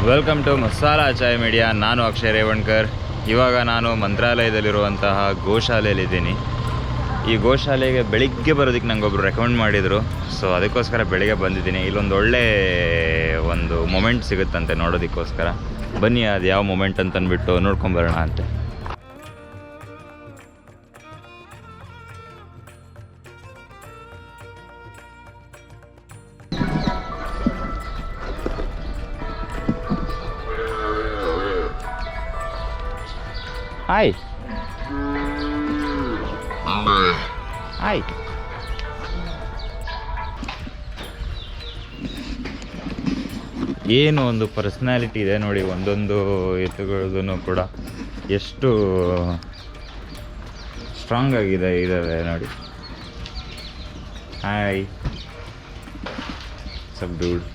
Welcome to Masala Chai Media. ನಾನು ಅಕ್ಷಯ್ ರೇವಣ್ಕರ್. ಇವಾಗ ನಾನು ಮಂತ್ರಾಲಯದಲ್ಲಿರುವಂತಹ ಗೋಶಾಲೆಯಲ್ಲಿದ್ದೀನಿ. ಈ ಗೋಶಾಲೆಗೆ ಬೆಳಿಗ್ಗೆ ಬರೋದಕ್ಕೆ ನಂಗೊಬ್ರು ರೆಕಮೆಂಡ್ ಮಾಡಿದರು. ಸೊ ಅದಕ್ಕೋಸ್ಕರ ಬೆಳಿಗ್ಗೆ ಬಂದಿದ್ದೀನಿ. ಇಲ್ಲೊಂದು ಒಳ್ಳೆ ಮೊಮೆಂಟ್ ಸಿಗುತ್ತಂತೆ ನೋಡೋದಕ್ಕೋಸ್ಕರ. ಬನ್ನಿ ಅದು ಯಾವ ಮೊಮೆಂಟ್ ಅಂತಂದ್ಬಿಟ್ಟು ನೋಡ್ಕೊಂಬರೋಣ ಅಂತೆ. Hi hi. ಏನು ಒಂದು ಪರ್ಸ್ನಾಲಿಟಿ ಇದೆ ನೋಡಿ ಒಂದೊಂದು ಎತ್ತುಗಳದ್ದು ಕೂಡ, ಎಷ್ಟು ಸ್ಟ್ರಾಂಗ್ ಆಗಿದೆ ಇದ್ದಾವೆ ನೋಡಿ. ಹಾಯ್ ಸಬ್ ಡೂಡ್.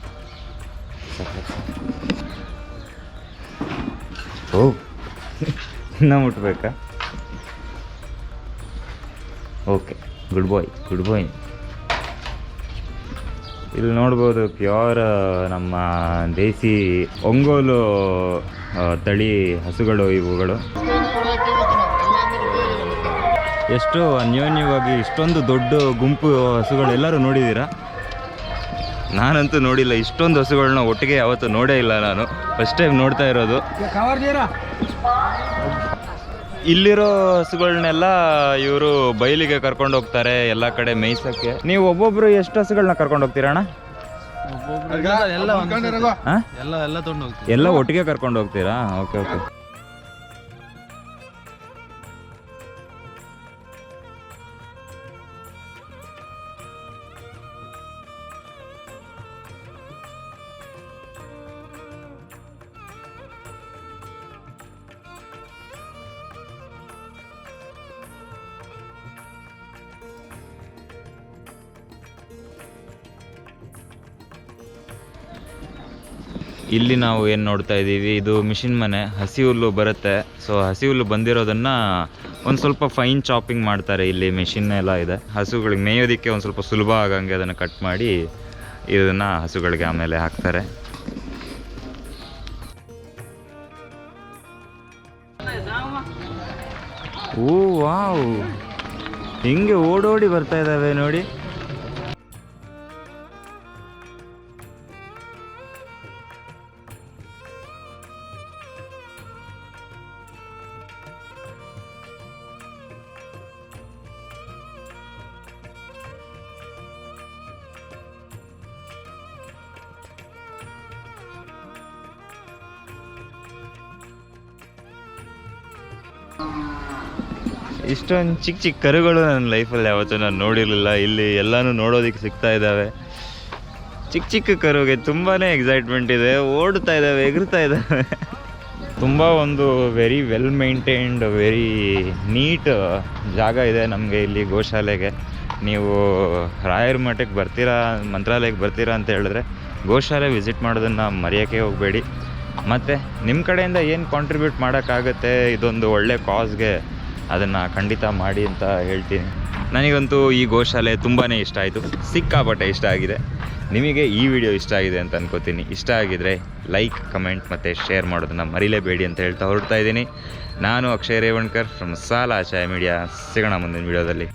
ಓ ಇನ್ನೂ ಮುಟ್ಬೇಕಾ? ಓಕೆ, ಗುಡ್ ಬಾಯ್ ಗುಡ್ ಬಾಯ್. ಇಲ್ಲಿ ನೋಡ್ಬೋದು ಪ್ಯೂರ್ ನಮ್ಮ ದೇಸಿ ಒಂಗೋಲು ತಳಿ ಹಸುಗಳು ಇವುಗಳು. ಎಷ್ಟು ಅನ್ಯೋನ್ಯವಾಗಿ ಇಷ್ಟೊಂದು ದೊಡ್ಡ ಗುಂಪು ಹಸುಗಳು ಎಲ್ಲರೂ ನೋಡಿದ್ದೀರಾ? ನಾನಂತೂ ನೋಡಿಲ್ಲ. ಇಷ್ಟೊಂದು ಹಸುಗಳನ್ನ ಒಟ್ಟಿಗೆ ಯಾವತ್ತೂ ನೋಡೇ ಇಲ್ಲ. ನಾನು ಫಸ್ಟ್ ಟೈಮ್ ನೋಡ್ತಾ ಇರೋದು. ಇಲ್ಲಿರೋ ಹಸುಗಳನ್ನೆಲ್ಲ ಇವರು ಬಯಲಿಗೆ ಕರ್ಕೊಂಡು ಹೋಗ್ತಾರೆ ಎಲ್ಲ ಕಡೆ ಮೇಯ್ಸಕ್ಕೆ. ನೀವು ಒಬ್ಬೊಬ್ರು ಎಷ್ಟು ಹಸುಗಳನ್ನ ಕರ್ಕೊಂಡು ಹೋಗ್ತೀರಾ ಅಣ್ಣ? ಎಲ್ಲ ಒಟ್ಟಿಗೆ ಕರ್ಕೊಂಡು ಹೋಗ್ತೀರಾ? Okay okay. ಇಲ್ಲಿ ನಾವು ಏನು ನೋಡ್ತಾ ಇದ್ದೀವಿ, ಇದು ಮಿಷಿನ್ ಮನೆ. ಹಸಿ ಹುಲ್ಲು ಬರುತ್ತೆ. ಸೊ ಹಸಿ ಹುಲ್ಲು ಬಂದಿರೋದನ್ನು ಒಂದು ಸ್ವಲ್ಪ ಫೈನ್ ಚಾಪಿಂಗ್ ಮಾಡ್ತಾರೆ. ಇಲ್ಲಿ ಮಿಷಿನ್ ಎಲ್ಲ ಇದೆ. ಹಸುಗಳಿಗೆ ಮೇಯೋದಕ್ಕೆ ಒಂದು ಸ್ವಲ್ಪ ಸುಲಭ ಆಗಂಗೆ ಅದನ್ನು ಕಟ್ ಮಾಡಿ ಇದನ್ನು ಹಸುಗಳಿಗೆ ಆಮೇಲೆ ಹಾಕ್ತಾರೆ. ಓ ವಾವ್, ಹಿಂಗೆ ಓಡೋಡಿ ಬರ್ತಾ ಇದ್ದಾವೆ ನೋಡಿ. ಇಷ್ಟೊಂದು ಚಿಕ್ಕ ಚಿಕ್ಕ ಕರುಗಳು ನನ್ನ ಲೈಫಲ್ಲಿ ಯಾವತ್ತೂ ನಾನು ನೋಡಿರಲಿಲ್ಲ. ಇಲ್ಲಿ ಎಲ್ಲನೂ ನೋಡೋದಕ್ಕೆ ಸಿಗ್ತಾ ಇದ್ದಾವೆ. ಚಿಕ್ಕ ಚಿಕ್ಕ ಕರುಗೆ ತುಂಬಾ ಎಕ್ಸೈಟ್ಮೆಂಟ್ ಇದೆ. ಓಡ್ತಾ ಇದ್ದಾವೆ, ಎಗರ್ತಾ ಇದ್ದಾವೆ. ತುಂಬ ಒಂದು very well maintained, very neat ಜಾಗ ಇದೆ ನಮಗೆ ಇಲ್ಲಿ ಗೋಶಾಲೆಗೆ. ನೀವು ರಾಯರ ಮಠಕ್ಕೆ ಬರ್ತೀರಾ, ಮಂತ್ರಾಲಯಕ್ಕೆ ಬರ್ತೀರಾ ಅಂತ ಹೇಳಿದ್ರೆ ಗೋಶಾಲೆ ವಿಸಿಟ್ ಮಾಡೋದನ್ನು ಮರೆಯೋಕ್ಕೆ ಹೋಗಬೇಡಿ. ಮತ್ತು ನಿಮ್ಮ ಕಡೆಯಿಂದ ಏನು ಕಾಂಟ್ರಿಬ್ಯೂಟ್ ಮಾಡೋಕ್ಕಾಗುತ್ತೆ ಇದೊಂದು ಒಳ್ಳೆ ಕಾಸ್ಗೆ, ಅದನ್ನು ಖಂಡಿತ ಮಾಡಿ ಅಂತ ಹೇಳ್ತೀನಿ. ನನಗಂತೂ ಈ ಗೋಶಾಲೆ ತುಂಬಾ ಇಷ್ಟ ಆಯಿತು, ಸಿಕ್ಕಾಪಟ್ಟೆ ಇಷ್ಟ ಆಗಿದೆ. ನಿಮಗೆ ಈ ವಿಡಿಯೋ ಇಷ್ಟ ಆಗಿದೆ ಅಂತ ಅನ್ಕೋತೀನಿ. ಇಷ್ಟ ಆಗಿದರೆ ಲೈಕ್, ಕಮೆಂಟ್ ಮತ್ತು ಶೇರ್ ಮಾಡೋದನ್ನು ಮರಿಲೇಬೇಡಿ ಅಂತ ಹೇಳ್ತಾ ಹೊರಡ್ತಾ ಇದ್ದೀನಿ. ನಾನು ಅಕ್ಷಯ್ ರೇವಣ್ಕರ್ ಫ್ರಮ್ ಮಸಾಲಾ ಚಾಯ್ ಮೀಡಿಯಾ. ಸಿಗೋಣ ಮುಂದಿನ ವಿಡಿಯೋದಲ್ಲಿ.